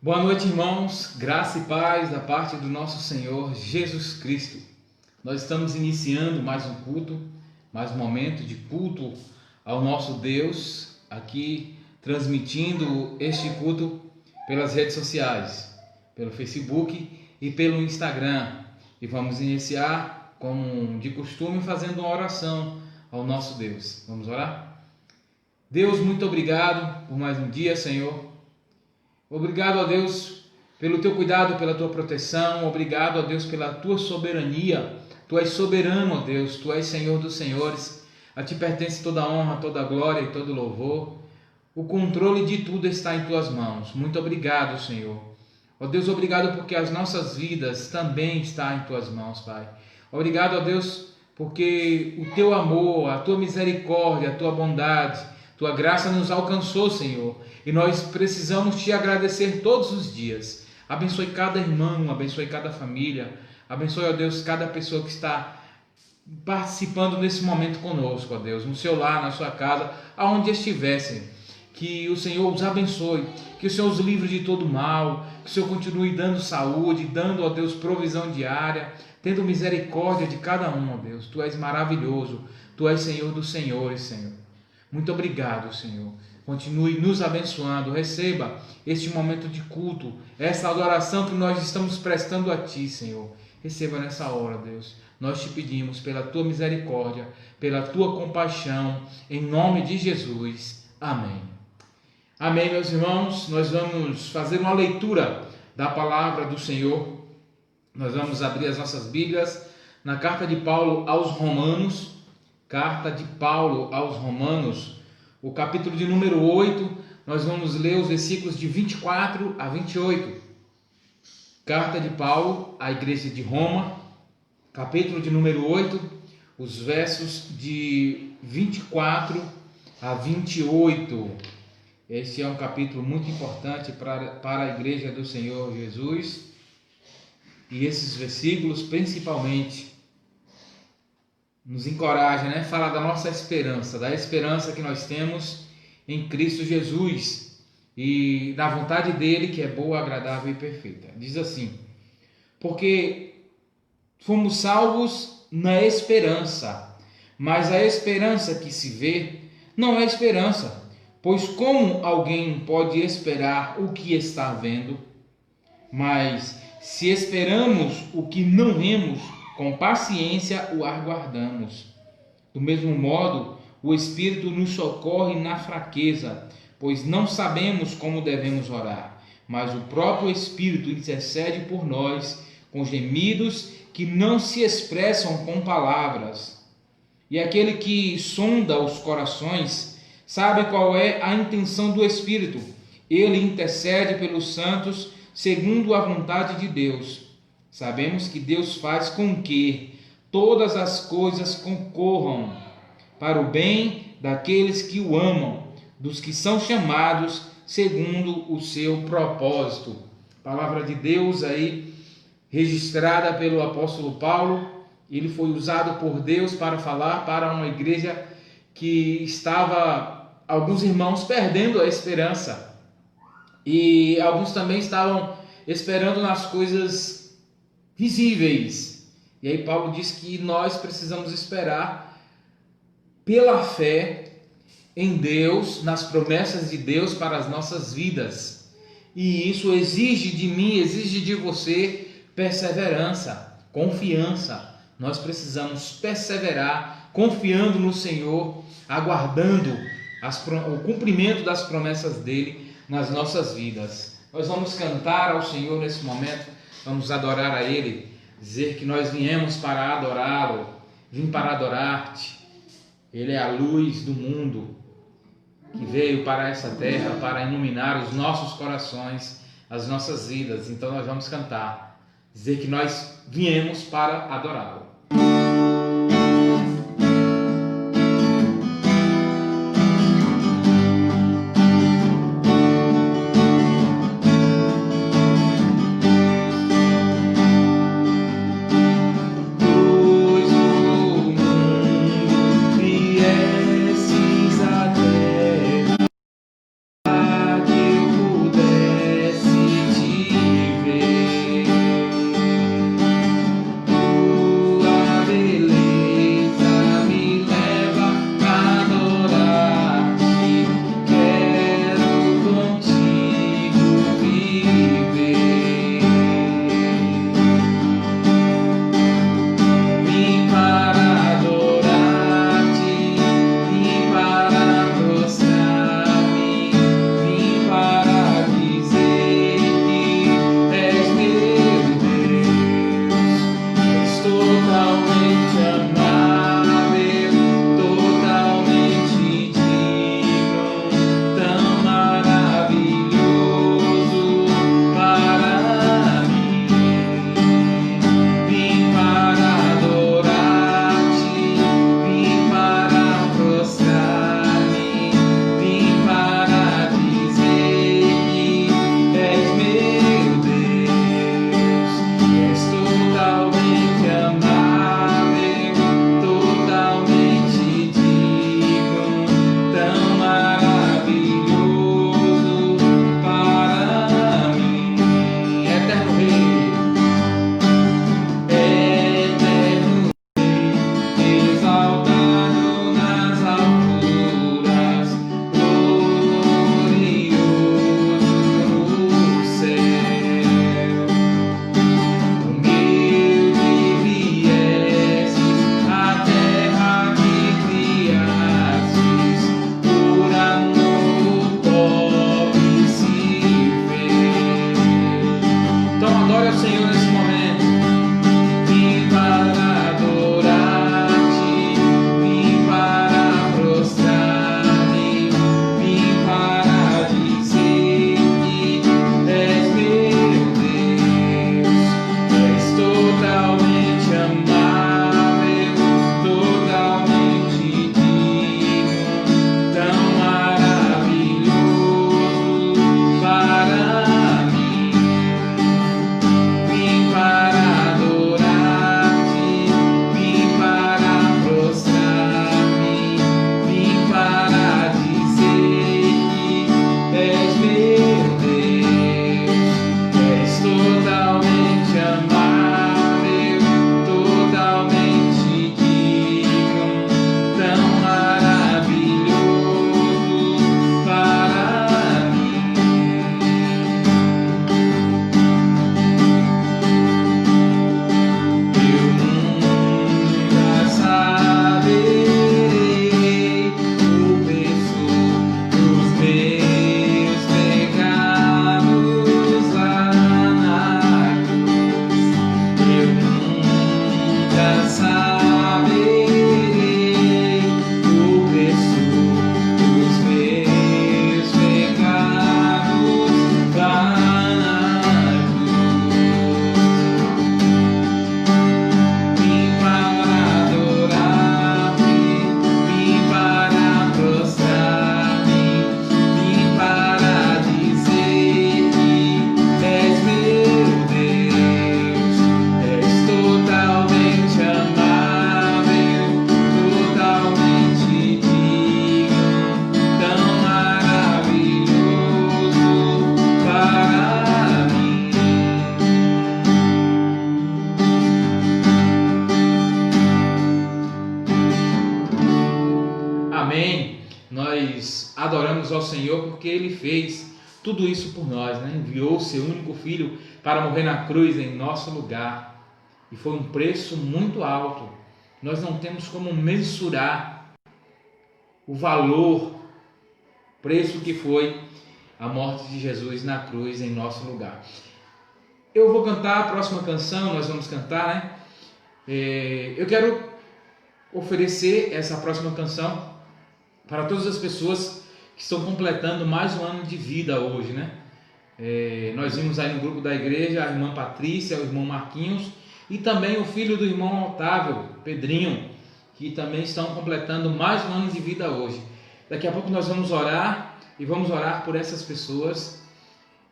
Boa noite, irmãos. Graça e paz da parte do nosso Senhor Jesus Cristo. Nós estamos iniciando mais um culto, mais um momento de culto ao nosso Deus, aqui transmitindo este culto pelas redes sociais, pelo Facebook e pelo Instagram. E vamos iniciar, como de costume, fazendo uma oração ao nosso Deus. Vamos orar? Deus, muito obrigado por mais um dia, Senhor. Obrigado, ó Deus, pelo teu cuidado, pela tua proteção. Obrigado, ó Deus, pela tua soberania. Tu és soberano, ó Deus, tu és Senhor dos senhores. A ti pertence toda a honra, toda a glória e todo o louvor. O controle de tudo está em tuas mãos. Muito obrigado, Senhor. Ó Deus, obrigado porque as nossas vidas também estão em tuas mãos, Pai. Obrigado, ó Deus, porque o teu amor, a tua misericórdia, a tua bondade, tua graça nos alcançou, Senhor, e nós precisamos te agradecer todos os dias. Abençoe cada irmão, abençoe cada família, abençoe, ó Deus, cada pessoa que está participando nesse momento conosco, ó Deus, no seu lar, na sua casa, aonde estivessem. Que o Senhor os abençoe, que o Senhor os livre de todo mal, que o Senhor continue dando saúde, dando, ó Deus, provisão diária, tendo misericórdia de cada um, ó Deus. Tu és maravilhoso, tu és Senhor dos senhores, Senhor. Muito obrigado, Senhor. Continue nos abençoando. Receba este momento de culto, essa adoração que nós estamos prestando a Ti, Senhor. Receba nessa hora, Deus. Nós te pedimos pela Tua misericórdia, pela Tua compaixão, em nome de Jesus. Amém. Amém, meus irmãos. Nós vamos fazer uma leitura da palavra do Senhor. Nós vamos abrir as nossas Bíblias na carta de Paulo aos Romanos. Carta de Paulo aos Romanos, o capítulo de número 8, nós vamos ler os versículos de 24 a 28. Carta de Paulo à igreja de Roma, capítulo de número 8, os versos de 24 a 28. Este é um capítulo muito importante para a igreja do Senhor Jesus. E esses versículos, principalmente, nos encoraja, né? Fala da nossa esperança, da esperança que nós temos em Cristo Jesus e da vontade dele que é boa, agradável e perfeita. Diz assim: porque fomos salvos na esperança, mas a esperança que se vê não é esperança, pois como alguém pode esperar o que está vendo? Mas se esperamos o que não vemos, com paciência o aguardamos. Do mesmo modo, o Espírito nos socorre na fraqueza, pois não sabemos como devemos orar, mas o próprio Espírito intercede por nós com gemidos que não se expressam com palavras. E aquele que sonda os corações sabe qual é a intenção do Espírito. Ele intercede pelos santos segundo a vontade de Deus. Sabemos que Deus faz com que todas as coisas concorram para o bem daqueles que o amam, dos que são chamados segundo o seu propósito. Palavra de Deus aí registrada pelo apóstolo Paulo. Ele foi usado por Deus para falar para uma igreja que estava, alguns irmãos, perdendo a esperança. E alguns também estavam esperando nas coisas visíveis. E aí Paulo diz que nós precisamos esperar pela fé em Deus, nas promessas de Deus para as nossas vidas. E isso exige de mim, exige de você perseverança, confiança. Nós precisamos perseverar, confiando no Senhor, aguardando o cumprimento das promessas dele nas nossas vidas. Nós vamos cantar ao Senhor nesse momento. Vamos adorar a Ele, dizer que nós viemos para adorá-lo, vim para adorar-te. Ele é a luz do mundo, que veio para essa terra para iluminar os nossos corações, as nossas vidas. Então nós vamos cantar, dizer que nós viemos para adorá-lo. adoramos ao Senhor porque Ele fez tudo isso por nós, né? Enviou o seu único Filho para morrer na cruz em nosso lugar. E foi um preço muito alto. Nós não temos como mensurar o valor, preço que foi a morte de Jesus na cruz em nosso lugar. Eu vou cantar a próxima canção, nós vamos cantar, né? Eu quero oferecer essa próxima canção para todas as pessoas que estão completando mais um ano de vida hoje, né? Nós vimos aí no grupo da igreja a irmã Patrícia, o irmão Marquinhos e também o filho do irmão Otávio, Pedrinho, que também estão completando mais um ano de vida hoje. Daqui a pouco nós vamos orar e vamos orar por essas pessoas.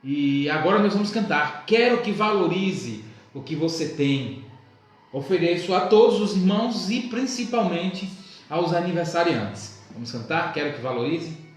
E agora nós vamos cantar. Quero que valorize o que você tem. Ofereço a todos os irmãos e principalmente aos aniversariantes. Vamos cantar? Quero que valorize.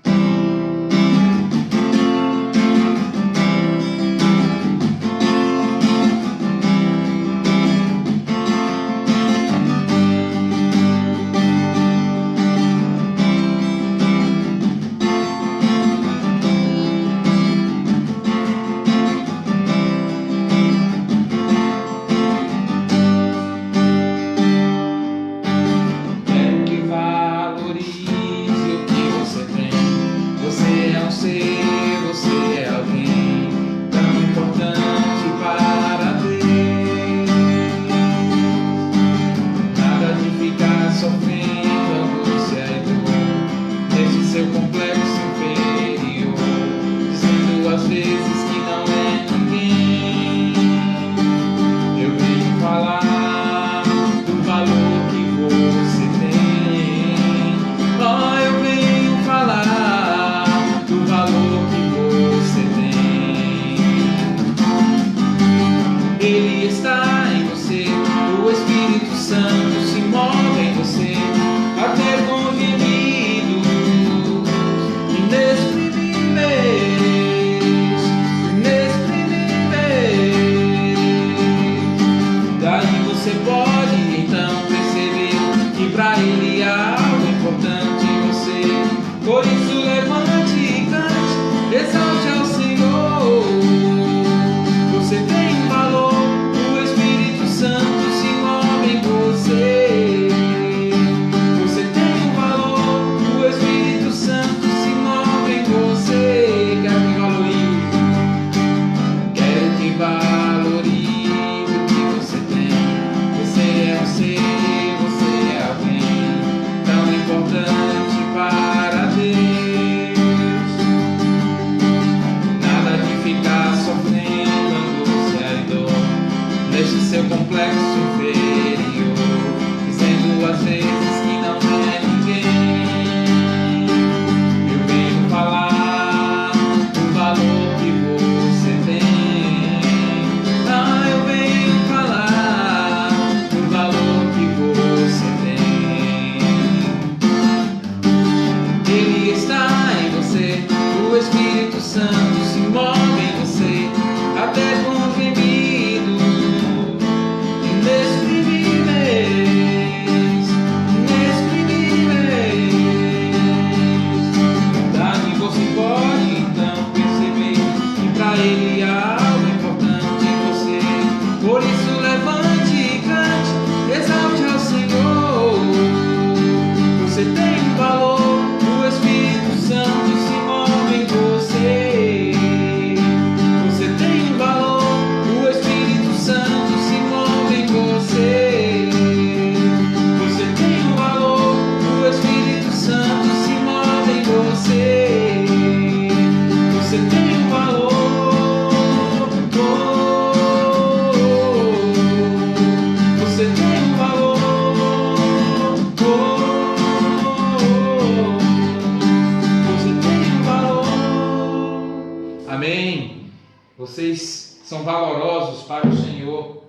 Vocês são valorosos para o Senhor.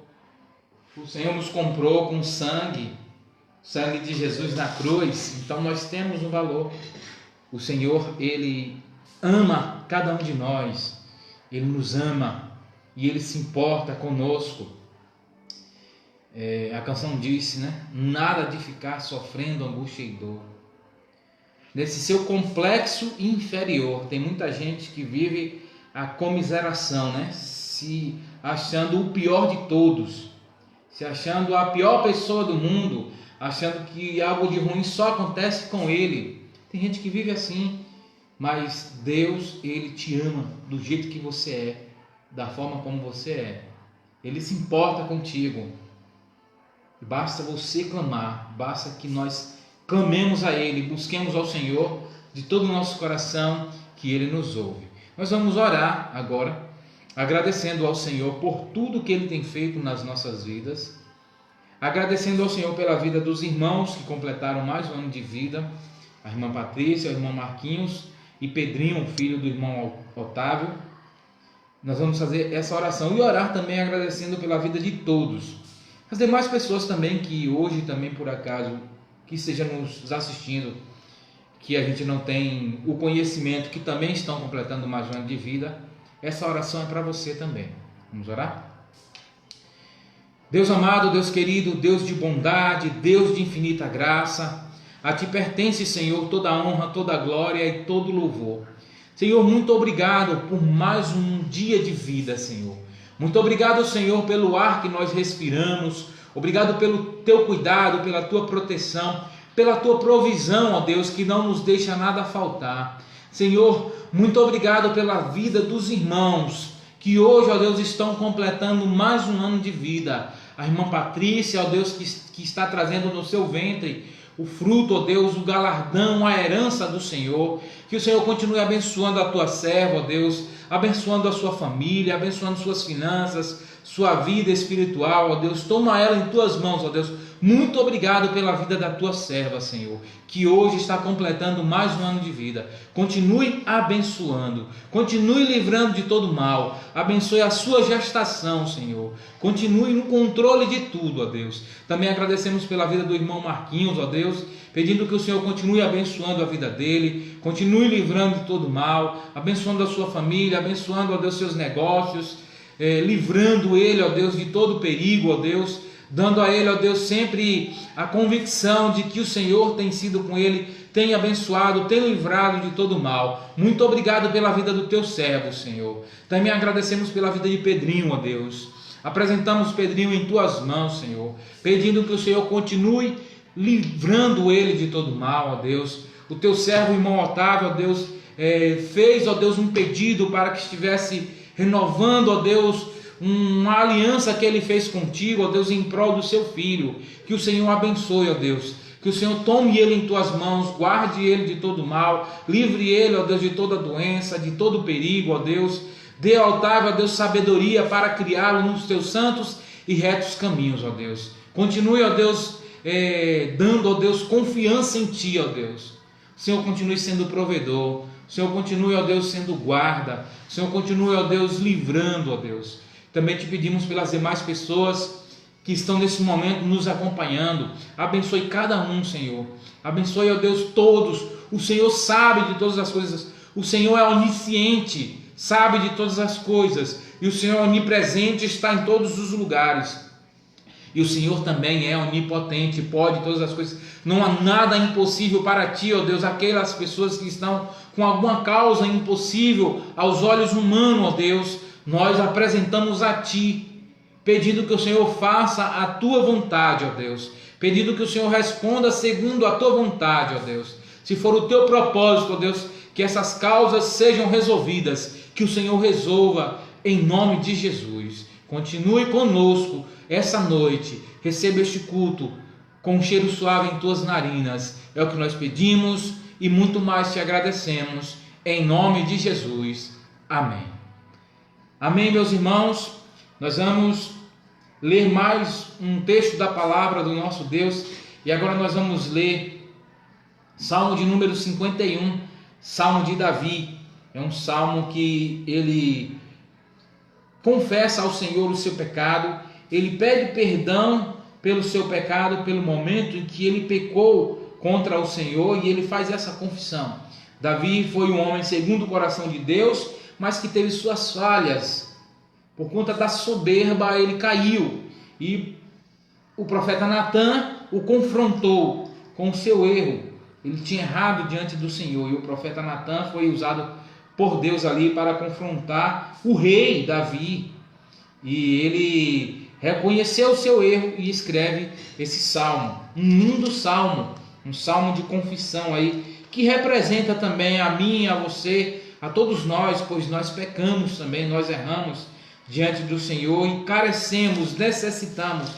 O Senhor nos comprou com sangue de Jesus na cruz. Então nós temos um valor. O Senhor, Ele ama cada um de nós. Ele nos ama e Ele se importa conosco. A canção disse, né? Nada de ficar sofrendo angústia e dor. nesse seu complexo inferior. Tem muita gente que vive a comiseração, né? Se achando o pior de todos, se achando a pior pessoa do mundo, achando que algo de ruim só acontece com ele. Tem gente que vive assim, mas Deus, Ele te ama do jeito que você é, da forma como você é. Ele se importa contigo. Basta você clamar, basta que nós clamemos a Ele, busquemos ao Senhor de todo o nosso coração, que Ele nos ouve. Nós vamos orar agora, agradecendo ao Senhor por tudo que Ele tem feito nas nossas vidas, agradecendo ao Senhor pela vida dos irmãos que completaram mais um ano de vida, a irmã Patrícia, o irmão Marquinhos e Pedrinho, filho do irmão Otávio. Nós vamos fazer essa oração e orar também agradecendo pela vida de todos. As demais pessoas também que hoje também por acaso que estejam nos assistindo, que a gente não tem o conhecimento, que também estão completando mais um ano de vida, essa oração é para você também. Vamos orar? Deus amado, Deus querido, Deus de bondade, Deus de infinita graça, a Ti pertence, Senhor, toda a honra, toda a glória e todo o louvor. Senhor, muito obrigado por mais um dia de vida, Senhor. Muito obrigado, Senhor, pelo ar que nós respiramos. Obrigado pelo Teu cuidado, pela Tua proteção, pela Tua provisão, ó Deus, que não nos deixa nada faltar. Senhor, muito obrigado pela vida dos irmãos que hoje, ó Deus, estão completando mais um ano de vida. A irmã Patrícia, ó Deus, que está trazendo no seu ventre o fruto, ó Deus, o galardão, a herança do Senhor. Que o Senhor continue abençoando a tua serva, ó Deus, abençoando a sua família, abençoando suas finanças, sua vida espiritual, ó Deus. Toma ela em tuas mãos, ó Deus. Muito obrigado pela vida da tua serva, Senhor, que hoje está completando mais um ano de vida. Continue abençoando, continue livrando de todo mal, abençoe a sua gestação, Senhor. Continue no controle de tudo, ó Deus. Também agradecemos pela vida do irmão Marquinhos, ó Deus, pedindo que o Senhor continue abençoando a vida dele, continue livrando de todo mal, abençoando a sua família, abençoando, ó Deus, seus negócios, livrando ele, ó Deus, de todo perigo, ó Deus, dando a ele, ó Deus, sempre a convicção de que o Senhor tem sido com ele, tem abençoado, tem livrado de todo mal. Muito obrigado pela vida do teu servo, Senhor. Também agradecemos pela vida de Pedrinho, ó Deus. Apresentamos Pedrinho em tuas mãos, Senhor, pedindo que o Senhor continue livrando ele de todo mal, ó Deus. O teu servo, irmão Otávio, ó Deus, fez, ó Deus, um pedido para que estivesse renovando, ó Deus, uma aliança que ele fez contigo, ó Deus, em prol do seu filho. Que o Senhor abençoe, ó Deus, que o Senhor tome ele em tuas mãos, guarde ele de todo mal, livre ele, ó Deus, de toda doença, de todo perigo, ó Deus. Dê ao Otávio, ó Deus, sabedoria para criá-lo nos teus santos e retos caminhos, ó Deus. Continue, ó Deus, dando, ó Deus, confiança em ti, ó Deus. O Senhor continue sendo provedor, o Senhor continue, ó Deus, sendo guarda, o Senhor continue, ó Deus, livrando, ó Deus. Também te pedimos pelas demais pessoas que estão nesse momento nos acompanhando. Abençoe cada um, Senhor. Abençoe, ó Deus, todos. O Senhor sabe de todas as coisas. O Senhor é onisciente, sabe de todas as coisas. E o Senhor é onipresente, está em todos os lugares. E o Senhor também é onipotente, pode todas as coisas. Não há nada impossível para ti, ó Deus. Aquelas pessoas que estão com alguma causa impossível aos olhos humanos, ó Deus, nós apresentamos a Ti, pedindo que o Senhor faça a Tua vontade, ó Deus, pedindo que o Senhor responda segundo a Tua vontade, ó Deus. Se for o Teu propósito, ó Deus, que essas causas sejam resolvidas, que o Senhor resolva em nome de Jesus. Continue conosco essa noite, receba este culto com um cheiro suave em Tuas narinas, é o que nós pedimos e muito mais te agradecemos, em nome de Jesus. Amém. Amém, meus irmãos. Nós vamos ler mais um texto da palavra do nosso Deus e agora nós vamos ler Salmo de número 51, Salmo de Davi. É um salmo que ele confessa ao Senhor o seu pecado, ele pede perdão pelo seu pecado, pelo momento em que ele pecou contra o Senhor, e ele faz essa confissão. Davi foi um homem segundo o coração de Deus, mas que teve suas falhas. Por conta da soberba ele caiu, e o profeta Natã o confrontou com o seu erro, Ele tinha errado diante do Senhor, e o profeta Natã foi usado por Deus ali para confrontar o rei Davi. E ele reconheceu o seu erro e escreve esse salmo, um lindo salmo, um salmo de confissão aí, que representa também a mim, a você, a todos nós, pois nós pecamos também, nós erramos diante do Senhor e carecemos, necessitamos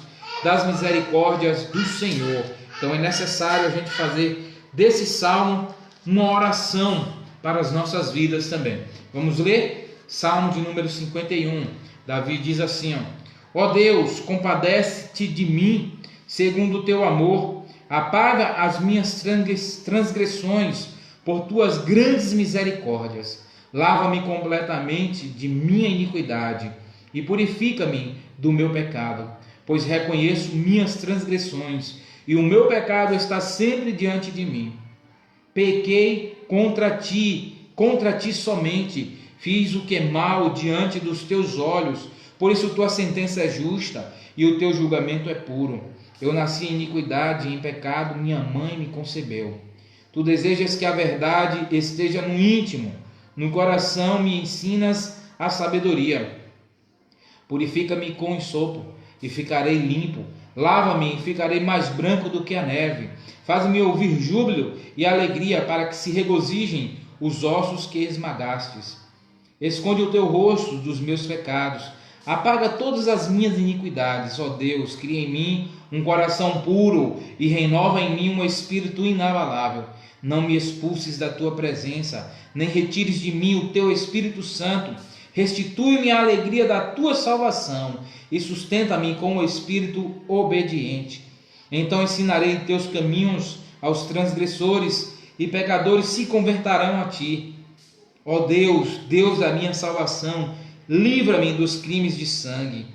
das misericórdias do Senhor. Então é necessário a gente fazer desse salmo uma oração para as nossas vidas também. Vamos ler? Salmo de número 51. Davi diz assim: ó Deus, compadece-te de mim segundo o teu amor, apaga as minhas transgressões por tuas grandes misericórdias, lava-me completamente de minha iniquidade e purifica-me do meu pecado, pois reconheço minhas transgressões e o meu pecado está sempre diante de mim. Pequei contra ti somente, fiz o que é mal diante dos teus olhos, por isso tua sentença é justa e o teu julgamento é puro. Eu nasci em iniquidade e em pecado, minha mãe me concebeu. Tu desejas que a verdade esteja no íntimo, no coração me ensinas a sabedoria. Purifica-me com ensopo e ficarei limpo. Lava-me e ficarei mais branco do que a neve. Faz-me ouvir júbilo e alegria, para que se regozijem os ossos que esmagastes. Esconde o teu rosto dos meus pecados. Apaga todas as minhas iniquidades. Ó Deus, cria em mim um coração puro e renova em mim um espírito inabalável. Não me expulses da tua presença, nem retires de mim o teu Espírito Santo. Restitui-me a alegria da tua salvação e sustenta-me com o espírito obediente. Então ensinarei teus caminhos aos transgressores e pecadores se converterão a ti. Ó Deus, Deus da minha salvação, livra-me dos crimes de sangue,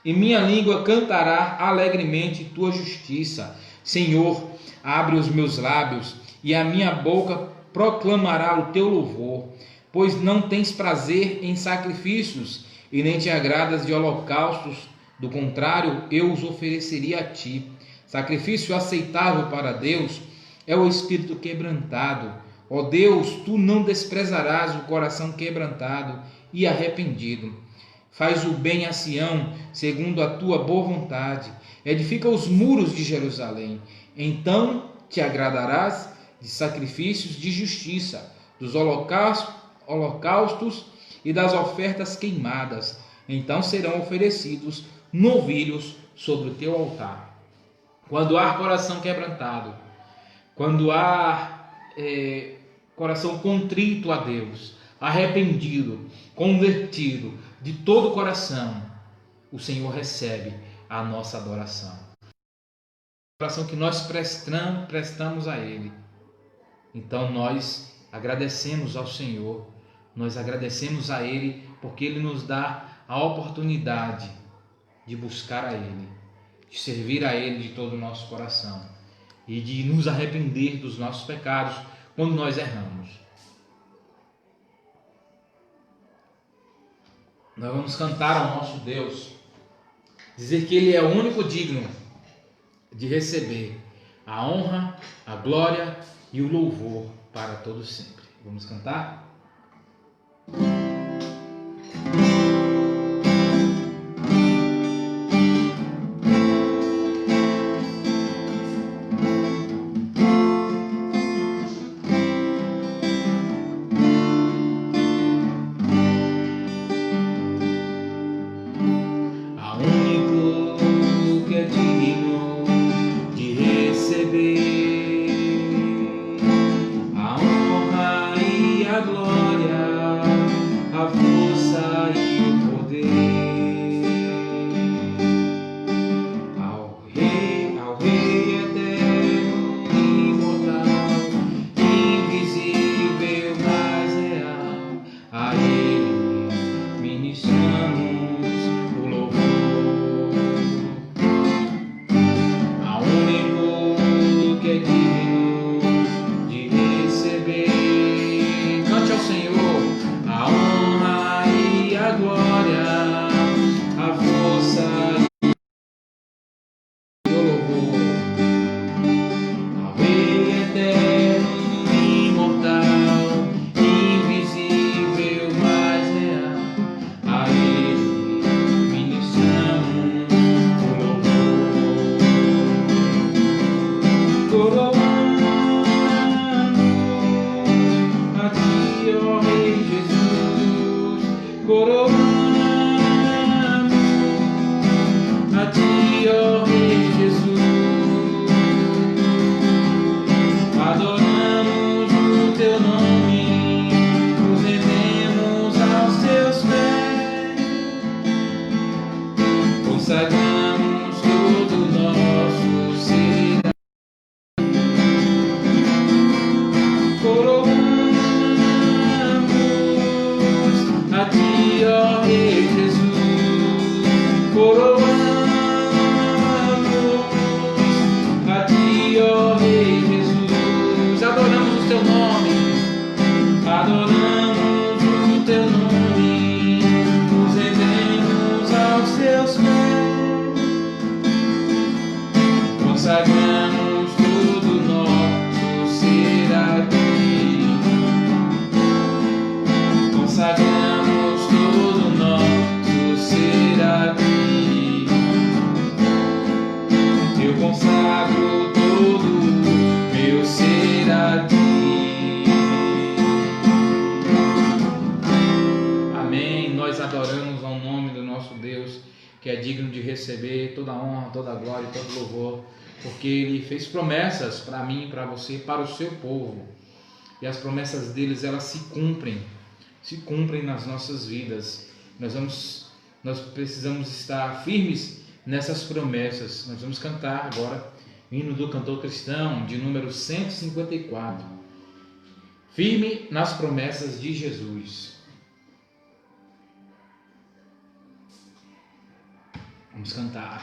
e minha língua cantará alegremente tua justiça. Senhor, abre os meus lábios, e a minha boca proclamará o teu louvor, pois não tens prazer em sacrifícios, e nem te agradas de holocaustos, do contrário, eu os ofereceria a ti. Sacrifício aceitável para Deus é o espírito quebrantado. Ó Deus, tu não desprezarás o coração quebrantado e arrependido. Faz o bem a Sião, segundo a tua boa vontade. Edifica os muros de Jerusalém. Então te agradarás de sacrifícios de justiça, dos holocaustos e das ofertas queimadas. Então serão oferecidos novilhos sobre o teu altar. Quando há coração quebrantado, quando há coração contrito a Deus, arrependido, convertido de todo o coração, o Senhor recebe a nossa adoração. A adoração que nós prestamos a Ele. Então nós agradecemos ao Senhor, nós agradecemos a Ele porque Ele nos dá a oportunidade de buscar a Ele, de servir a Ele de todo o nosso coração e de nos arrepender dos nossos pecados quando nós erramos. Nós vamos cantar ao nosso Deus, dizer que Ele é o único digno de receber a honra, a glória e o louvor para todos sempre. Vamos cantar? A glória adoramos ao nome do nosso Deus, que é digno de receber toda a honra, toda a glória e todo louvor, porque Ele fez promessas para mim, para você, para o seu povo. E as promessas deles, elas se cumprem nas nossas vidas. Nós precisamos estar firmes nessas promessas. Nós vamos cantar agora o hino do cantor cristão, de número 154. Firme nas promessas de Jesus. Vamos cantar.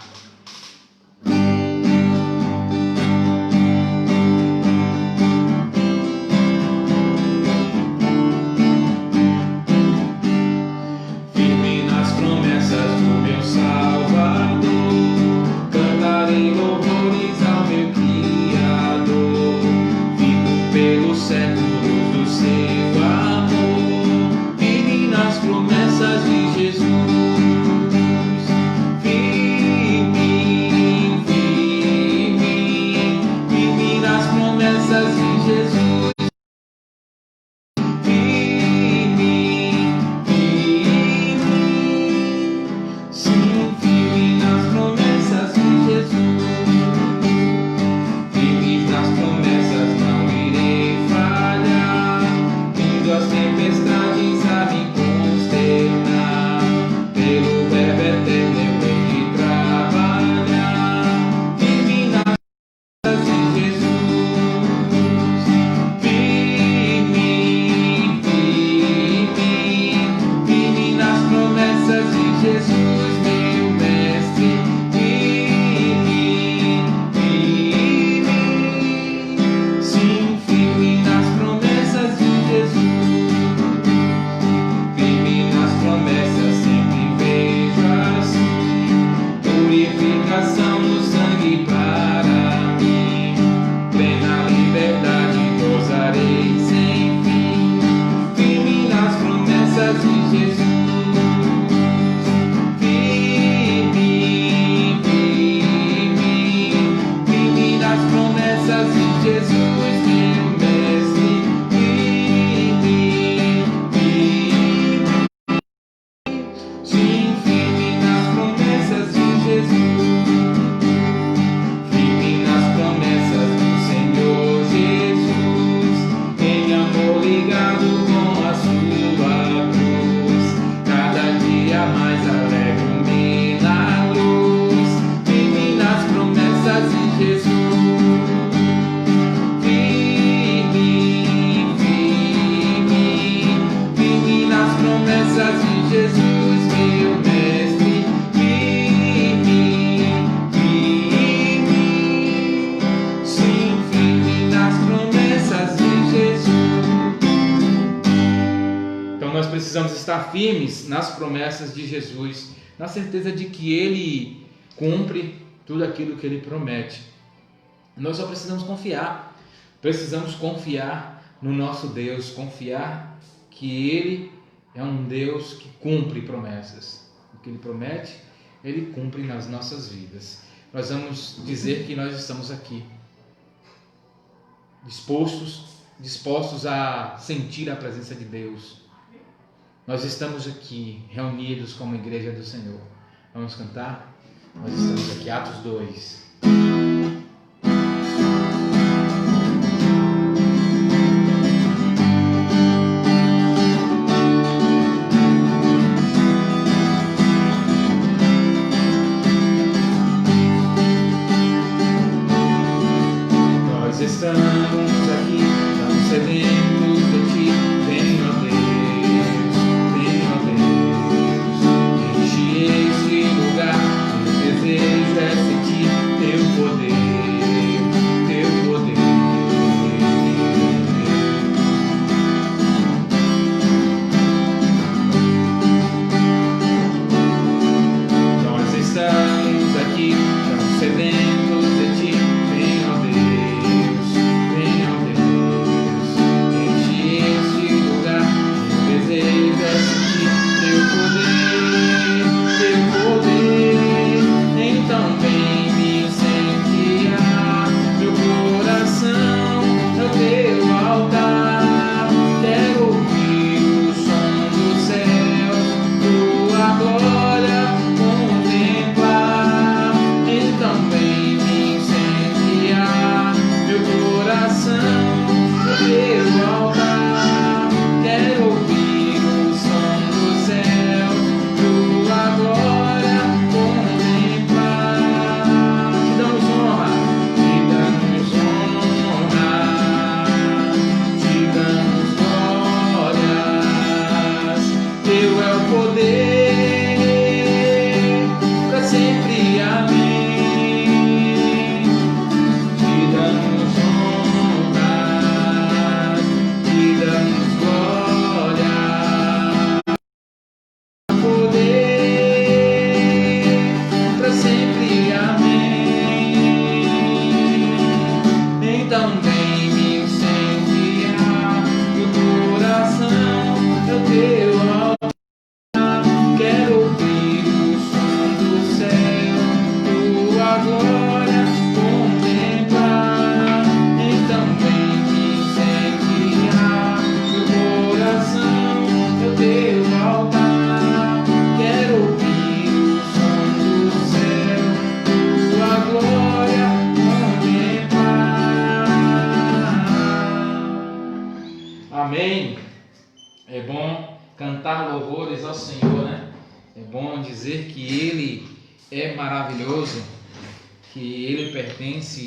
Precisamos estar firmes nas promessas de Jesus, na certeza de que Ele cumpre tudo aquilo que Ele promete. Nós só precisamos confiar no nosso Deus, confiar que Ele é um Deus que cumpre promessas. O que Ele promete, Ele cumpre nas nossas vidas. Nós vamos dizer que nós estamos aqui, dispostos a sentir a presença de Deus. Nós estamos aqui reunidos como igreja do Senhor. Vamos cantar? Nós estamos aqui, Atos 2. Nós estamos aqui, estamos sedentos de Ti, vem, ó Deus. Enche esse lugar, meu desejo é sentir glória contemplar. Então vem me incendiar meu coração, o teu altar. Quero ouvir o som do céu, tua glória contemplar. Te damos honra, te damos honra, te damos glórias. Teu é o poder, para sempre, amém. Te damos honra, te damos glória. Poder, para sempre, amém. Então vem me incendiar o coração, é o teu altar. Quero ouvir o som do céu, tua glória contemplar. Então vem me incendiar meu coração, é o teu altar. Quero ouvir o som do céu, tua glória contemplar. Amém. É bom cantar louvores ao Senhor, né? É bom dizer que Ele é maravilhoso, que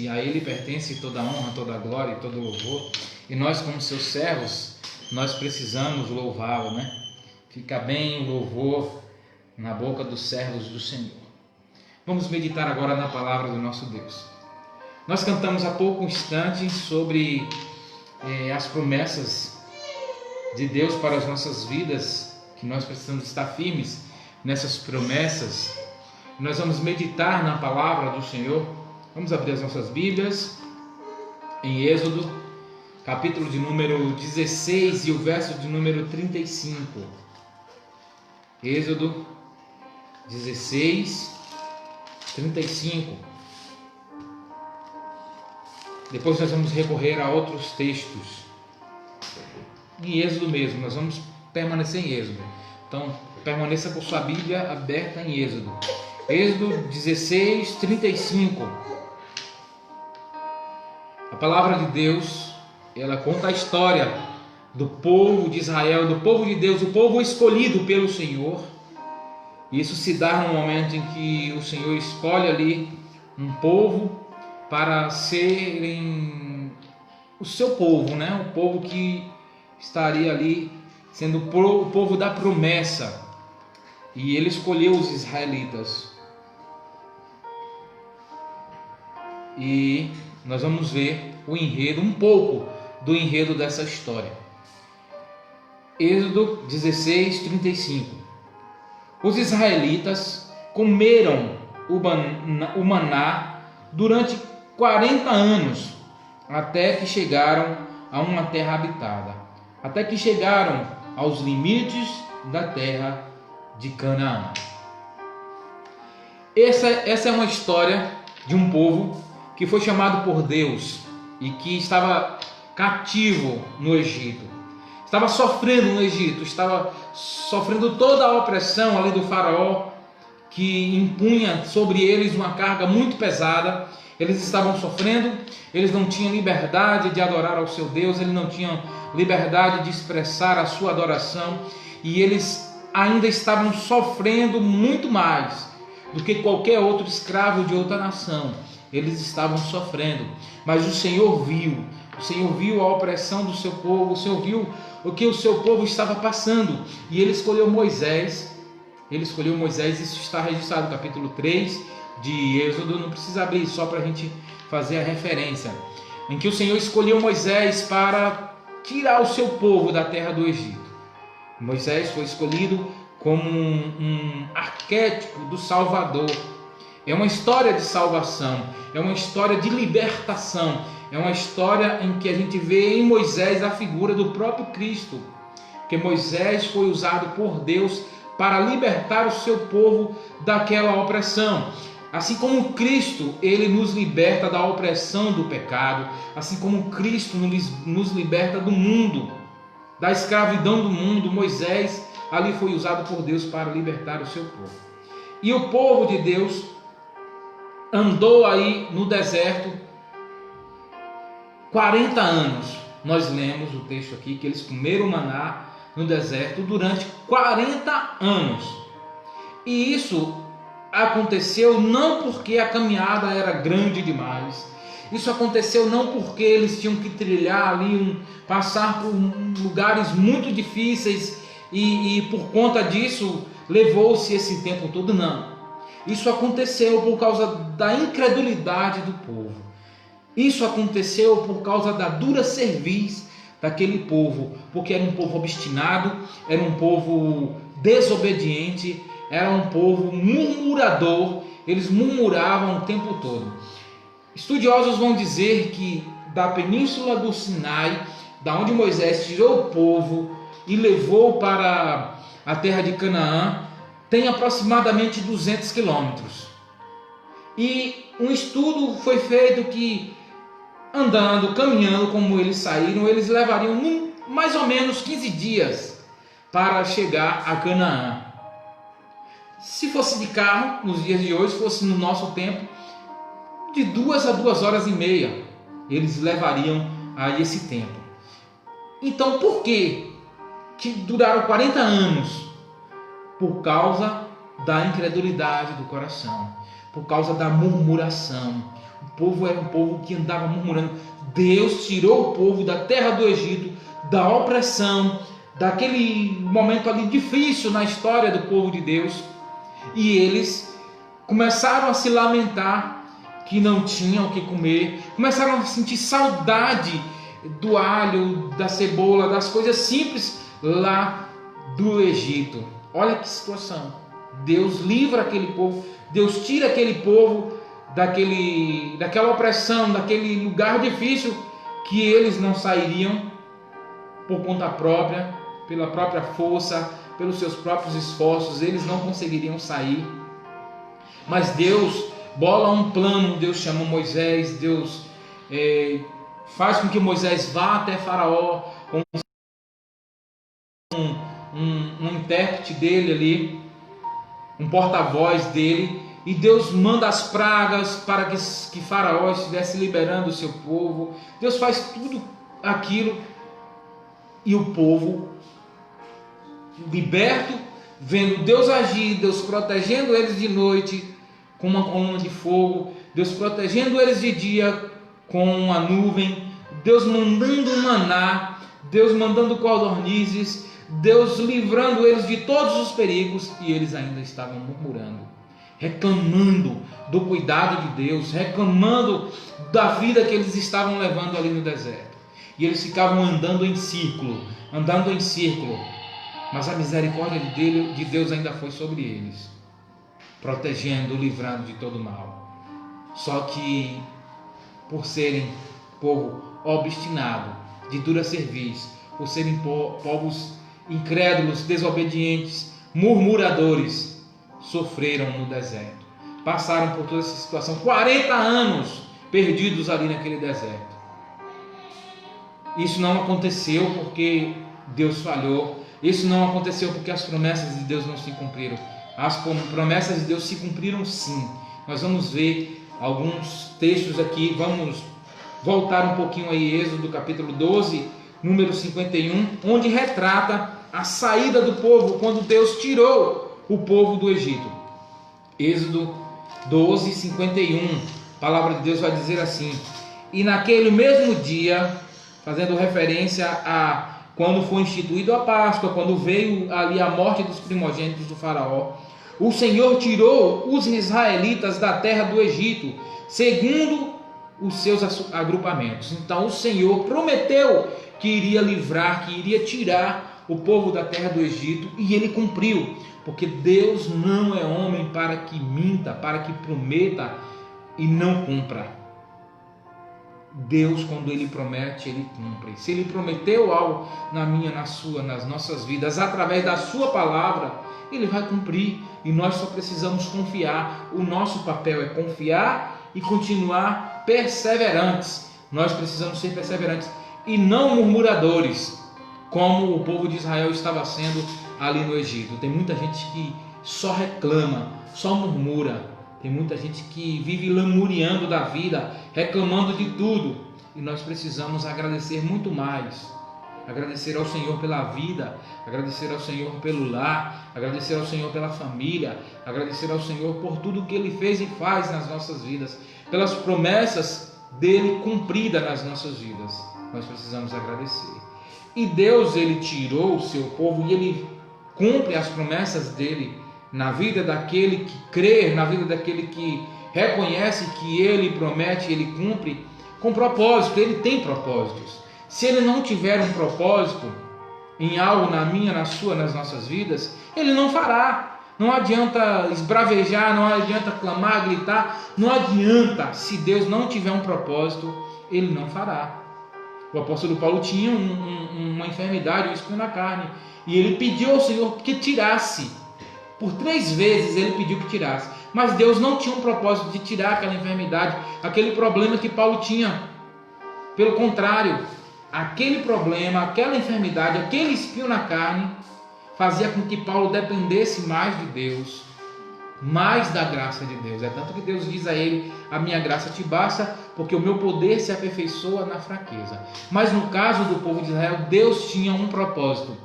a Ele pertence toda a honra, toda a glória e todo o louvor. E nós, como seus servos, nós precisamos louvá-lo, né? Fica bem o louvor na boca dos servos do Senhor. Vamos meditar agora na palavra do nosso Deus. Nós cantamos há pouco instante sobre as promessas de Deus para as nossas vidas, que nós precisamos estar firmes nessas promessas. Nós vamos meditar na palavra do Senhor. Vamos abrir as nossas Bíblias em Êxodo, capítulo de número 16 e o verso de número 35. Êxodo 16, 35. Depois nós vamos recorrer a outros textos. Em Êxodo mesmo, nós vamos permanecer em Êxodo. Então, permaneça com sua Bíblia aberta em Êxodo. Êxodo 16, 35. A palavra de Deus, ela conta a história do povo de Israel, do povo de Deus, o povo escolhido pelo Senhor. Isso se dá no momento em que o Senhor escolhe ali um povo para serem o seu povo, né? O povo que estaria ali sendo o povo da promessa. E ele escolheu os israelitas. E nós vamos ver o enredo, um pouco do enredo dessa história. Êxodo 16, 35. Os israelitas comeram o maná durante 40 anos, até que chegaram a uma terra habitada, até que chegaram aos limites da terra de Canaã. Essa é uma história de um povo que foi chamado por Deus e que estava cativo no Egito. Estava sofrendo no Egito, estava sofrendo toda a opressão ali do faraó, que impunha sobre eles uma carga muito pesada. Eles estavam sofrendo, eles não tinham liberdade de adorar ao seu Deus, eles não tinham liberdade de expressar a sua adoração, e eles ainda estavam sofrendo muito mais do que qualquer outro escravo de outra nação. Eles estavam sofrendo, mas o Senhor viu a opressão do seu povo, o Senhor viu o que o seu povo estava passando, e ele escolheu Moisés. Isso está registrado no capítulo 3 de Êxodo, não precisa abrir, só para a gente fazer a referência, em que o Senhor escolheu Moisés para tirar o seu povo da terra do Egito. Moisés foi escolhido como um arquétipo do Salvador. É uma história de salvação, é uma história de libertação, é uma história em que a gente vê em Moisés a figura do próprio Cristo, porque Moisés foi usado por Deus para libertar o seu povo daquela opressão. Assim como Cristo, ele nos liberta da opressão do pecado, assim como Cristo nos liberta do mundo, da escravidão do mundo. Moisés ali foi usado por Deus para libertar o seu povo. E o povo de Deus andou aí no deserto 40 anos. Nós lemos o texto aqui que eles comeram maná no deserto durante 40 anos. E isso aconteceu não porque a caminhada era grande demais. Isso aconteceu não porque eles tinham que trilhar ali, passar por lugares muito difíceis e por conta disso levou-se esse tempo todo, não. Isso aconteceu por causa da incredulidade do povo. Isso aconteceu por causa da dura cerviz daquele povo, porque era um povo obstinado, era um povo desobediente, era um povo murmurador, eles murmuravam o tempo todo. Estudiosos vão dizer que da península do Sinai, da onde Moisés tirou o povo e levou para a terra de Canaã, tem aproximadamente 200 quilômetros. E um estudo foi feito que andando, caminhando como eles saíram, eles levariam mais ou menos 15 dias para chegar a Canaã. Se fosse de carro, nos dias de hoje, fosse no nosso tempo, de 2 a 2 horas e meia, eles levariam a esse tempo. Então, por que duraram 40 anos? Por causa da incredulidade do coração, por causa da murmuração. O povo era um povo que andava murmurando. Deus tirou o povo da terra do Egito, da opressão, daquele momento ali difícil na história do povo de Deus, e eles começaram a se lamentar que não tinham o que comer, começaram a sentir saudade do alho, da cebola, das coisas simples lá do Egito. Olha que situação. Deus livra aquele povo, Deus tira aquele povo daquela opressão, daquele lugar difícil que eles não sairiam por conta própria, pela própria força, pelos seus próprios esforços, eles não conseguiriam sair. Mas Deus bola um plano, Deus chama Moisés, Deus faz com que Moisés vá até Faraó com um intérprete dele ali, um porta-voz dele, e Deus manda as pragas para que Faraó estivesse liberando o seu povo. Deus faz tudo aquilo e o povo liberto, vendo Deus agir, Deus protegendo eles de noite com uma coluna de fogo, Deus protegendo eles de dia com uma nuvem, Deus mandando maná, Deus mandando codornizes, Deus livrando eles de todos os perigos, e eles ainda estavam murmurando, reclamando do cuidado de Deus, reclamando da vida que eles estavam levando ali no deserto. E eles ficavam andando em círculo, mas a misericórdia de Deus ainda foi sobre eles, protegendo, livrando de todo mal. Só que por serem povo obstinado, de dura cerviz, por serem povos incrédulos, desobedientes, murmuradores, sofreram no deserto, passaram por toda essa situação, 40 anos perdidos ali naquele deserto. Isso não aconteceu porque Deus falhou, isso não aconteceu porque as promessas de Deus não se cumpriram. As promessas de Deus se cumpriram sim. Nós vamos ver alguns textos aqui, vamos voltar um pouquinho aí, Êxodo capítulo 12, número 51, onde retrata a saída do povo, quando Deus tirou o povo do Egito. Êxodo 12, 51, a palavra de Deus vai dizer assim: e naquele mesmo dia, fazendo referência a quando foi instituído a Páscoa, quando veio ali a morte dos primogênitos do faraó, o Senhor tirou os israelitas da terra do Egito, segundo os seus agrupamentos. Então o Senhor prometeu que iria livrar, que iria tirar o povo da terra do Egito, e ele cumpriu, porque Deus não é homem para que minta, para que prometa e não cumpra. Deus, quando Ele promete, Ele cumpre. Se Ele prometeu algo na minha, na sua, nas nossas vidas, através da sua palavra, Ele vai cumprir, e nós só precisamos confiar. O nosso papel é confiar e continuar perseverantes. Nós precisamos ser perseverantes e não murmuradores, como o povo de Israel estava sendo ali no Egito. Tem muita gente que só reclama, só murmura. Tem muita gente que vive lamuriando da vida, reclamando de tudo. E nós precisamos agradecer muito mais. Agradecer ao Senhor pela vida, agradecer ao Senhor pelo lar, agradecer ao Senhor pela família, agradecer ao Senhor por tudo que Ele fez e faz nas nossas vidas, pelas promessas dEle cumpridas nas nossas vidas. Nós precisamos agradecer. E Deus, Ele tirou o seu povo e Ele cumpre as promessas dEle na vida daquele que crê, na vida daquele que reconhece que Ele promete, Ele cumpre com propósito. Ele tem propósitos. Se Ele não tiver um propósito em algo na minha, na sua, nas nossas vidas, Ele não fará. Não adianta esbravejar, não adianta clamar, gritar, não adianta. Se Deus não tiver um propósito, Ele não fará. O apóstolo Paulo tinha uma enfermidade, um espinho na carne, e ele pediu ao Senhor que tirasse. Por 3 vezes ele pediu que tirasse, mas Deus não tinha um propósito de tirar aquela enfermidade, aquele problema que Paulo tinha. Pelo contrário, aquele problema, aquela enfermidade, aquele espinho na carne fazia com que Paulo dependesse mais de Deus, mais da graça de Deus. É tanto que Deus diz a ele: a minha graça te basta, porque o meu poder se aperfeiçoa na fraqueza. Mas no caso do povo de Israel, Deus tinha um propósito,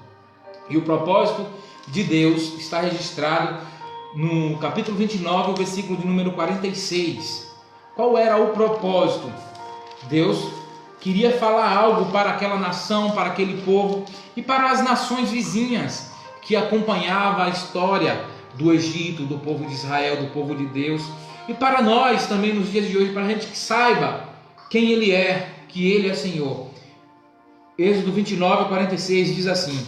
e o propósito de Deus está registrado no capítulo 29, o versículo de número 46. Qual era o propósito? Deus queria falar algo para aquela nação, para aquele povo e para as nações vizinhas que acompanhavam a história do Egito, do povo de Israel, do povo de Deus, e para nós também nos dias de hoje, para a gente que saiba quem Ele é, que Ele é Senhor. Êxodo 29, 46 diz assim: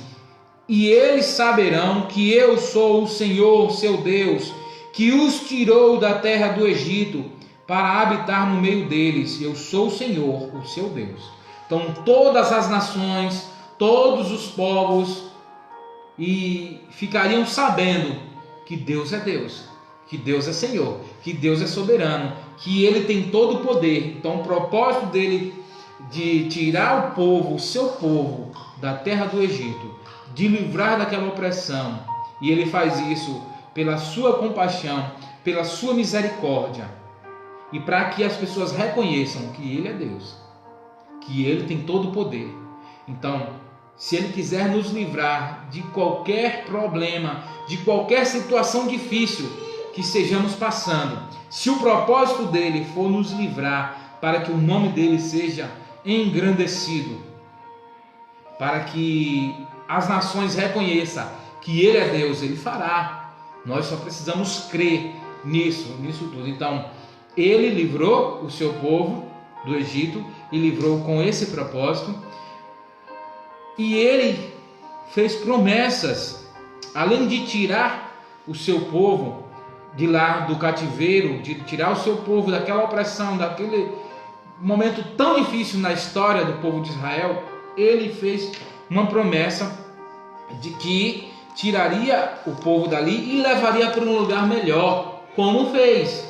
e eles saberão que eu sou o Senhor, seu Deus, que os tirou da terra do Egito para habitar no meio deles. Eu sou o Senhor, o seu Deus. Então todas as nações, todos os povos ficariam sabendo que Deus é Deus, que Deus é Senhor, que Deus é soberano, que Ele tem todo o poder. Então o propósito dele de tirar o povo, o seu povo, da terra do Egito, de livrar daquela opressão, e Ele faz isso pela sua compaixão, pela sua misericórdia, e para que as pessoas reconheçam que Ele é Deus, que Ele tem todo o poder. Então, se Ele quiser nos livrar de qualquer problema, de qualquer situação difícil que estejamos passando, se o propósito dEle for nos livrar para que o nome dEle seja engrandecido, para que as nações reconheçam que Ele é Deus, Ele fará. Nós só precisamos crer nisso tudo. Então, Ele livrou o seu povo do Egito e livrou com esse propósito. E Ele fez promessas, além de tirar o seu povo de lá do cativeiro, de tirar o seu povo daquela opressão, daquele momento tão difícil na história do povo de Israel. Ele fez uma promessa de que tiraria o povo dali e levaria para um lugar melhor, como fez.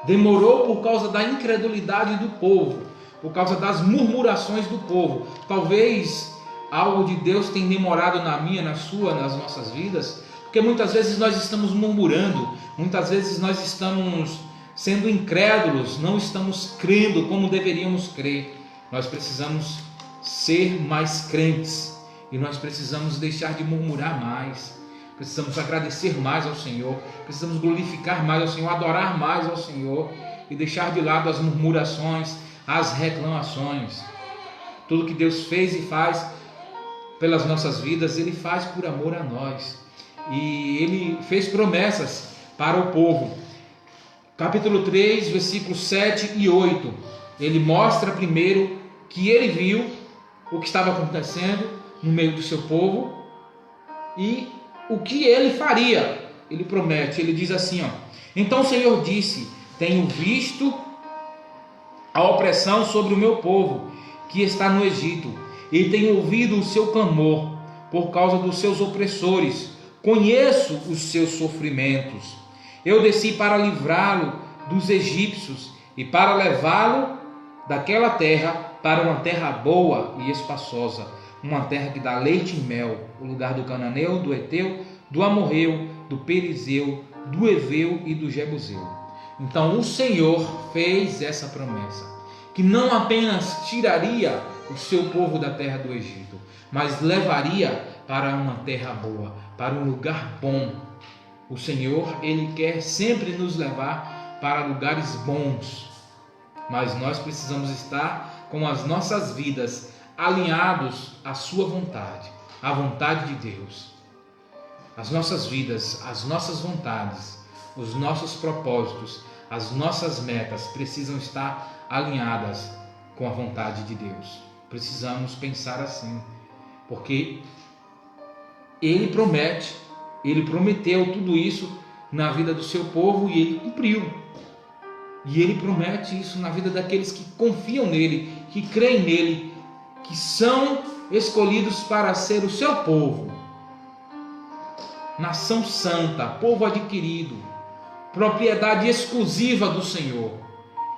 Demorou por causa da incredulidade do povo, por causa das murmurações do povo. Talvez algo de Deus tenha demorado na minha, na sua, nas nossas vidas, porque muitas vezes nós estamos murmurando, muitas vezes nós estamos sendo incrédulos, não estamos crendo como deveríamos crer. Nós precisamos ser mais crentes e nós precisamos deixar de murmurar mais, precisamos agradecer mais ao Senhor, precisamos glorificar mais ao Senhor, adorar mais ao Senhor e deixar de lado as murmurações, as reclamações. Tudo que Deus fez e faz pelas nossas vidas, Ele faz por amor a nós, e Ele fez promessas para o povo. Capítulo 3, versículos 7 e 8, Ele mostra primeiro que Ele viu o que estava acontecendo no meio do seu povo e o que Ele faria. Ele promete, Ele diz assim, então o Senhor disse: tenho visto a opressão sobre o meu povo que está no Egito, e tenho ouvido o seu clamor por causa dos seus opressores. Conheço os seus sofrimentos. Eu desci para livrá-lo dos egípcios e para levá-lo daquela terra para uma terra boa e espaçosa, uma terra que dá leite e mel, o lugar do cananeu, do Eteu, do Amorreu, do Perizeu, do Eveu e do Jebuseu. Então o Senhor fez essa promessa, que não apenas tiraria o seu povo da terra do Egito, mas levaria para uma terra boa, para um lugar bom. O Senhor, Ele quer sempre nos levar para lugares bons, mas nós precisamos estar com as nossas vidas alinhados à sua vontade, à vontade de Deus. As nossas vidas, as nossas vontades, os nossos propósitos, as nossas metas precisam estar alinhadas com a vontade de Deus. Precisamos pensar assim, porque Ele promete, Ele prometeu tudo isso na vida do seu povo e Ele cumpriu. E Ele promete isso na vida daqueles que confiam nele, que creem nele, que são escolhidos para ser o seu povo. Nação santa, povo adquirido, propriedade exclusiva do Senhor.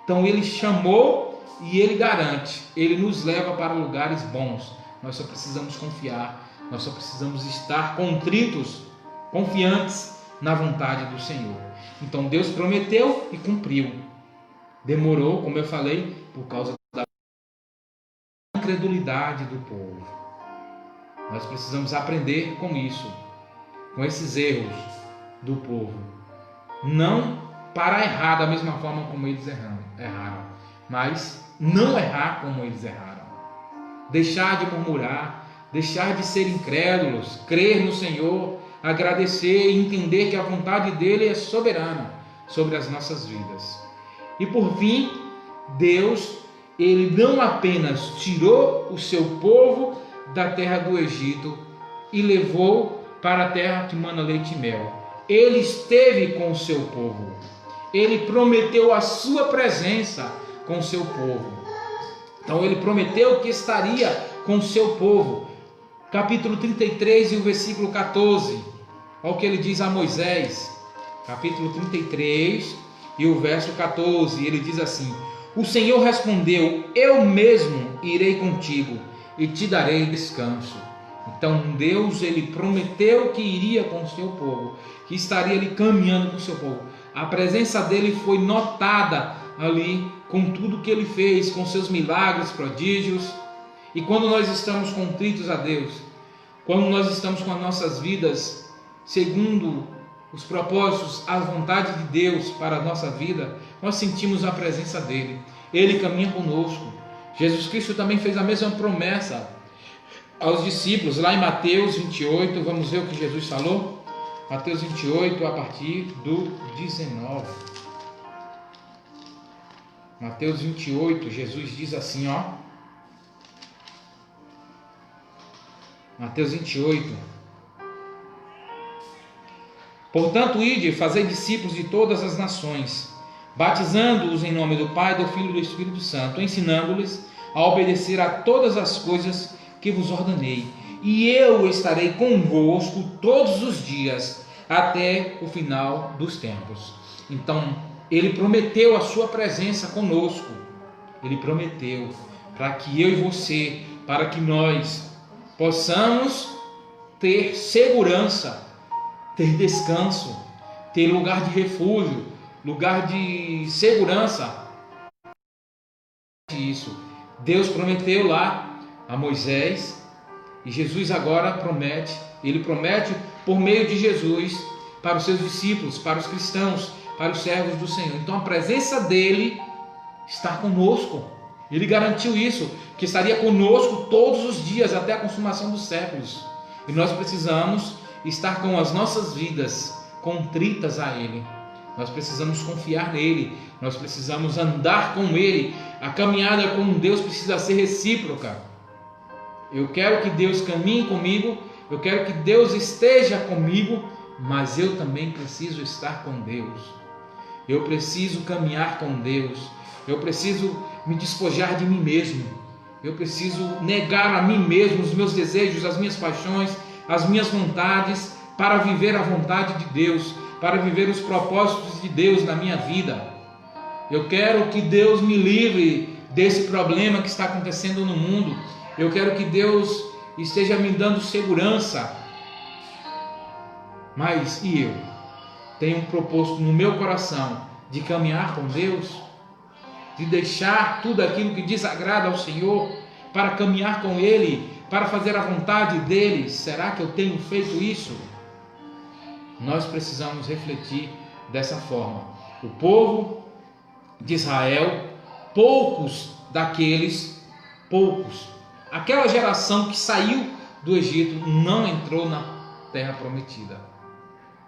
Então Ele chamou e Ele garante, Ele nos leva para lugares bons. Nós só precisamos confiar, nós só precisamos estar contritos, confiantes na vontade do Senhor. Então Deus prometeu e cumpriu. Demorou, como eu falei, por causa da incredulidade do povo. Nós precisamos aprender com isso, com esses erros do povo. Não para errar da mesma forma como eles erraram, mas não errar como eles erraram. Deixar de murmurar, deixar de ser incrédulos, crer no Senhor, agradecer e entender que a vontade dele é soberana sobre as nossas vidas. E por fim, Deus, Ele não apenas tirou o seu povo da terra do Egito e levou para a terra que mana leite e mel. Ele esteve com o seu povo. Ele prometeu a sua presença com o seu povo. Então Ele prometeu que estaria com o seu povo. Capítulo 33 e o versículo 14. Olha o que Ele diz a Moisés. Capítulo 33 e o verso 14. Ele diz assim: o Senhor respondeu: eu mesmo irei contigo e te darei descanso. Então Deus, Ele prometeu que iria com o seu povo, que estaria ali caminhando com o seu povo. A presença dele foi notada ali com tudo que ele fez, com seus milagres, prodígios. E quando nós estamos contritos a Deus, quando nós estamos com as nossas vidas segundo os propósitos, a vontade de Deus para a nossa vida, nós sentimos a presença dele. Ele caminha conosco. Jesus Cristo também fez a mesma promessa aos discípulos, lá em Mateus 28, vamos ver o que Jesus falou? Mateus 28, a partir do 19. Mateus 28, Jesus diz assim, ó. Mateus 28. Portanto, ide, fazei discípulos de todas as nações, batizando-os em nome do Pai, do Filho e do Espírito Santo, ensinando-lhes a obedecer a todas as coisas que vos ordenei. E eu estarei convosco todos os dias, até o final dos tempos. Então, Ele prometeu a sua presença conosco. Ele prometeu para que eu e você, para que nós possamos ter segurança, ter descanso, ter lugar de refúgio, lugar de segurança. Isso. Deus prometeu lá a Moisés e Jesus agora promete. Ele promete por meio de Jesus para os seus discípulos, para os cristãos, para os servos do Senhor. Então a presença dele está conosco. Ele garantiu isso, que estaria conosco todos os dias até a consumação dos séculos. E nós precisamos estar com as nossas vidas contritas a Ele. Nós precisamos confiar nele, nós precisamos andar com Ele. A caminhada com Deus precisa ser recíproca. Eu quero que Deus caminhe comigo, eu quero que Deus esteja comigo, mas eu também preciso estar com Deus. Eu preciso caminhar com Deus, eu preciso me despojar de mim mesmo, eu preciso negar a mim mesmo os meus desejos, as minhas paixões, as minhas vontades, para viver a vontade de Deus, para viver os propósitos de Deus na minha vida. Eu quero que Deus me livre desse problema que está acontecendo no mundo. Eu quero que Deus esteja me dando segurança. Mas e eu? Tenho um propósito no meu coração de caminhar com Deus? De deixar tudo aquilo que desagrada ao Senhor para caminhar com Ele, para fazer a vontade dEle? Será que eu tenho feito isso? Nós precisamos refletir dessa forma. O povo de Israel, aquela geração que saiu do Egito não entrou na terra prometida.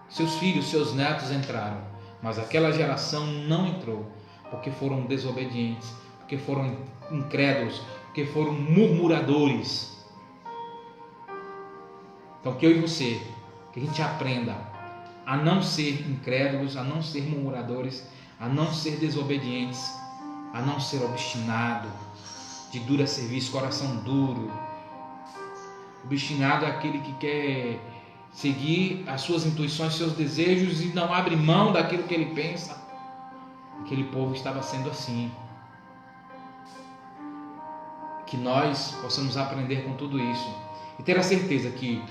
Seus filhos, seus netos entraram, mas aquela geração não entrou, porque foram desobedientes, porque foram incrédulos, porque foram murmuradores. Então que eu e você, que a gente aprenda a não ser incrédulos, a não ser murmuradores, a não ser desobedientes, a não ser obstinado, de dura serviço, coração duro. Obstinado é aquele que quer seguir as suas intuições, seus desejos e não abre mão daquilo que ele pensa. Aquele povo estava sendo assim. Que nós possamos aprender com tudo isso e ter a certeza que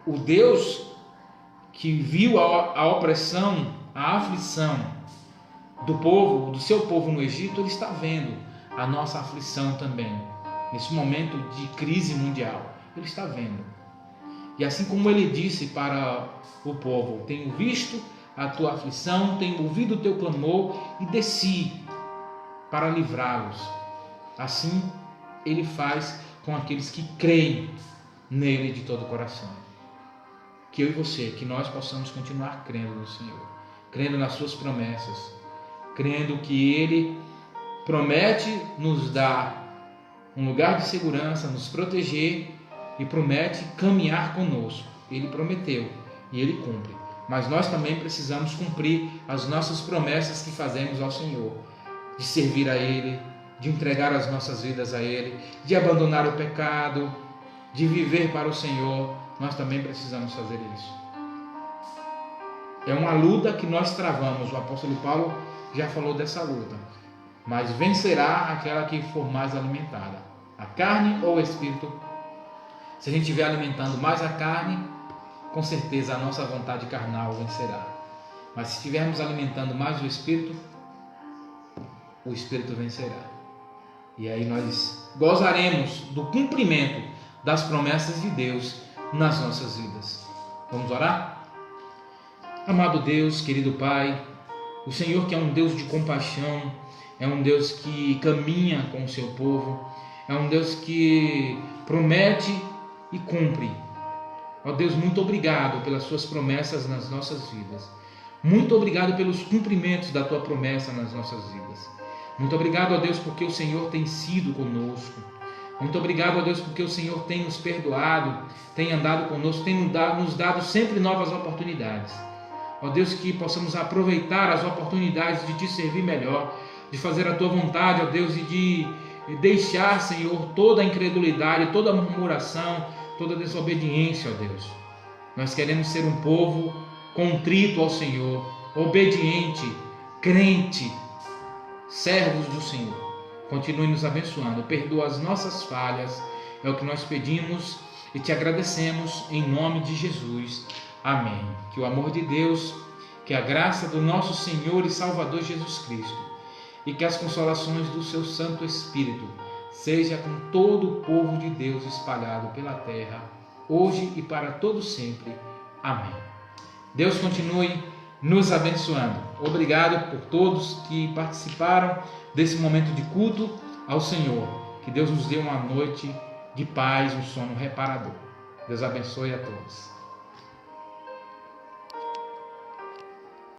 o Deus que viu a opressão, a aflição do povo, do seu povo no Egito, Ele está vendo a nossa aflição também. Nesse momento de crise mundial, Ele está vendo. E assim como Ele disse para o povo: tenho visto a tua aflição, tenho ouvido o teu clamor e desci para livrá-los. Assim Ele faz com aqueles que creem nele de todo o coração. Que eu e você, que nós possamos continuar crendo no Senhor, crendo nas suas promessas, crendo que Ele promete nos dar um lugar de segurança, nos proteger e promete caminhar conosco. Ele prometeu e Ele cumpre. Mas nós também precisamos cumprir as nossas promessas que fazemos ao Senhor, de servir a Ele, de entregar as nossas vidas a Ele, de abandonar o pecado, de viver para o Senhor. Nós também precisamos fazer isso. É uma luta que nós travamos. O apóstolo Paulo já falou dessa luta. Mas vencerá aquela que for mais alimentada. A carne ou o espírito? Se a gente estiver alimentando mais a carne, com certeza a nossa vontade carnal vencerá. Mas se estivermos alimentando mais o espírito vencerá. E aí nós gozaremos do cumprimento das promessas de Deus nas nossas vidas. Vamos orar? Amado Deus, querido Pai, o Senhor que é um Deus de compaixão, é um Deus que caminha com o seu povo, é um Deus que promete e cumpre. Ó Deus, muito obrigado pelas suas promessas nas nossas vidas. Muito obrigado pelos cumprimentos da tua promessa nas nossas vidas. Muito obrigado, ó Deus, porque o Senhor tem sido conosco. Muito obrigado, ó Deus, porque o Senhor tem nos perdoado, tem andado conosco, tem nos dado sempre novas oportunidades. Ó Deus, que possamos aproveitar as oportunidades de te servir melhor, de fazer a tua vontade, ó Deus, e de deixar, Senhor, toda a incredulidade, toda a murmuração, toda a desobediência, ó Deus. Nós queremos ser um povo contrito ao Senhor, obediente, crente, servos do Senhor. Continue nos abençoando, perdoa as nossas falhas, é o que nós pedimos e te agradecemos em nome de Jesus. Amém. Que o amor de Deus, que a graça do nosso Senhor e Salvador Jesus Cristo e que as consolações do seu Santo Espírito seja com todo o povo de Deus espalhado pela terra, hoje e para todo sempre. Amém. Deus continue nos abençoando. Obrigado por todos que participaram desse momento de culto ao Senhor. Que Deus nos dê uma noite de paz, um sono reparador. Deus abençoe a todos.